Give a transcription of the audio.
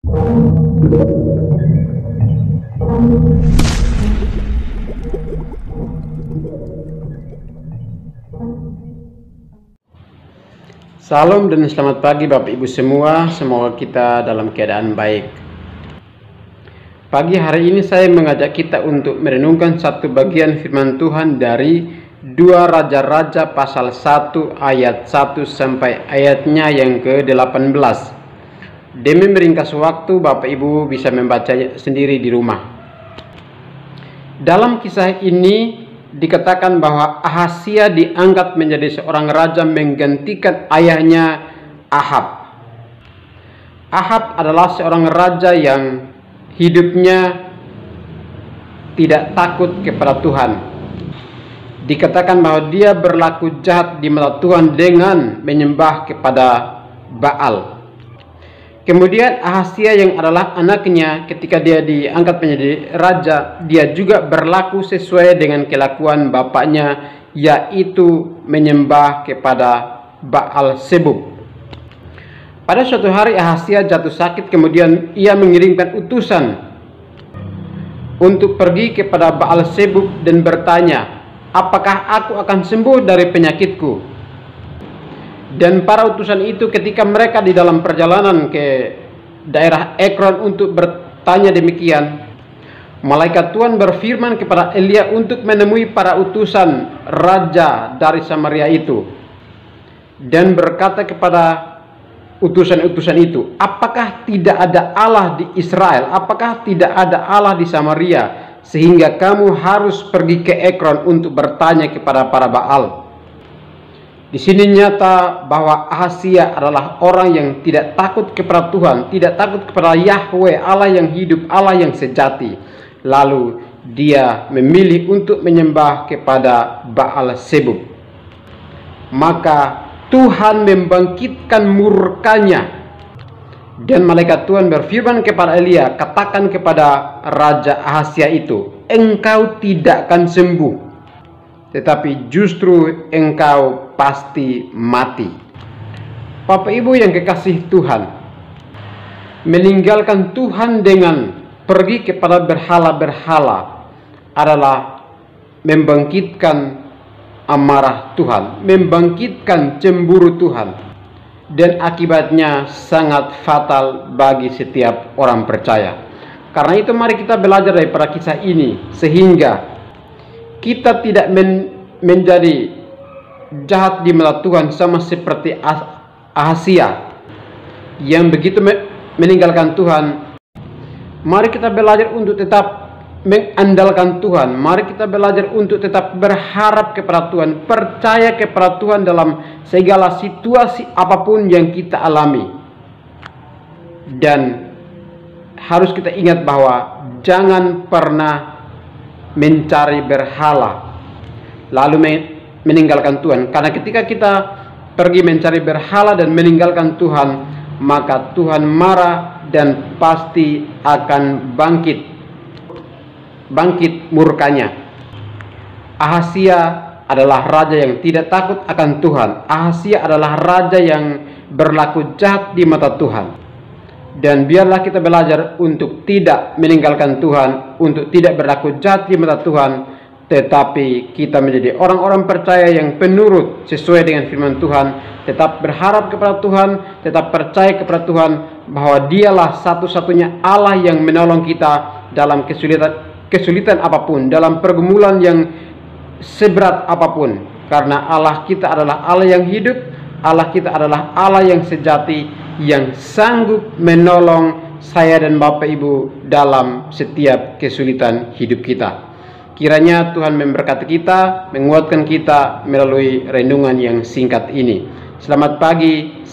Salam dan selamat pagi Bapak Ibu semua, semoga kita dalam keadaan baik. Pagi hari ini saya mengajak kita untuk merenungkan satu bagian firman Tuhan dari 2 Raja-Raja pasal 1 ayat 1 sampai ayatnya yang ke-18. Demi meringkas waktu, Bapak Ibu bisa membacanya sendiri di rumah. Dalam kisah ini dikatakan bahwa Ahazia diangkat menjadi seorang raja menggantikan ayahnya Ahab. Ahab adalah seorang raja yang hidupnya tidak takut kepada Tuhan. Dikatakan bahwa dia berlaku jahat di mata Tuhan dengan menyembah kepada Baal. Kemudian Ahazia yang adalah anaknya, ketika dia diangkat menjadi raja, dia juga berlaku sesuai dengan kelakuan bapaknya, yaitu menyembah kepada Baal Zebub. Pada suatu hari Ahazia jatuh sakit, kemudian ia mengirimkan utusan untuk pergi kepada Baal Zebub dan bertanya, "Apakah aku akan sembuh dari penyakitku?" Dan para utusan itu ketika mereka di dalam perjalanan ke daerah Ekron untuk bertanya demikian, malaikat Tuhan berfirman kepada Elia untuk menemui para utusan raja dari Samaria itu dan berkata kepada utusan-utusan itu, "Apakah tidak ada Allah di Israel? Apakah tidak ada Allah di Samaria sehingga kamu harus pergi ke Ekron untuk bertanya kepada para Baal?" Di sini nyata bahwa Ahazia adalah orang yang tidak takut kepada Tuhan, tidak takut kepada Yahweh, Allah yang hidup, Allah yang sejati. Lalu dia memilih untuk menyembah kepada Baal Zebub. Maka Tuhan membangkitkan murkanya. Dan malaikat Tuhan berfirman kepada Elia, "Katakan kepada Raja Ahazia itu, engkau tidak akan sembuh, tetapi justru engkau pasti mati." Bapak Ibu yang kekasih Tuhan, meninggalkan Tuhan dengan pergi kepada berhala-berhala adalah membangkitkan amarah Tuhan, membangkitkan cemburu Tuhan, dan akibatnya sangat fatal bagi setiap orang percaya. Karena itu mari kita belajar daripada kisah ini sehingga kita tidak menjadi jahat di mata Tuhan sama seperti Ahazia yang begitu meninggalkan Tuhan. Mari kita belajar untuk tetap mengandalkan Tuhan. Mari kita belajar untuk tetap berharap kepada Tuhan, percaya kepada Tuhan dalam segala situasi apapun yang kita alami. Dan harus kita ingat bahwa jangan pernah mencari berhala lalu meninggalkan Tuhan, karena ketika kita pergi mencari berhala dan meninggalkan Tuhan, maka Tuhan marah dan pasti akan bangkit murkanya. Ahazia adalah raja yang tidak takut akan Tuhan. Ahazia adalah raja yang berlaku jahat di mata Tuhan. Dan biarlah kita belajar untuk tidak meninggalkan Tuhan, untuk tidak berlaku jahat di mata Tuhan, tetapi kita menjadi orang-orang percaya yang penurut sesuai dengan firman Tuhan, tetap berharap kepada Tuhan, tetap percaya kepada Tuhan bahwa Dialah satu-satunya Allah yang menolong kita dalam kesulitan apapun, dalam pergumulan yang seberat apapun. Karena Allah kita adalah Allah yang hidup, Allah kita adalah Allah yang sejati, yang sanggup menolong saya dan Bapak Ibu dalam setiap kesulitan hidup kita. Kiranya Tuhan memberkati kita, menguatkan kita melalui renungan yang singkat ini. Selamat pagi.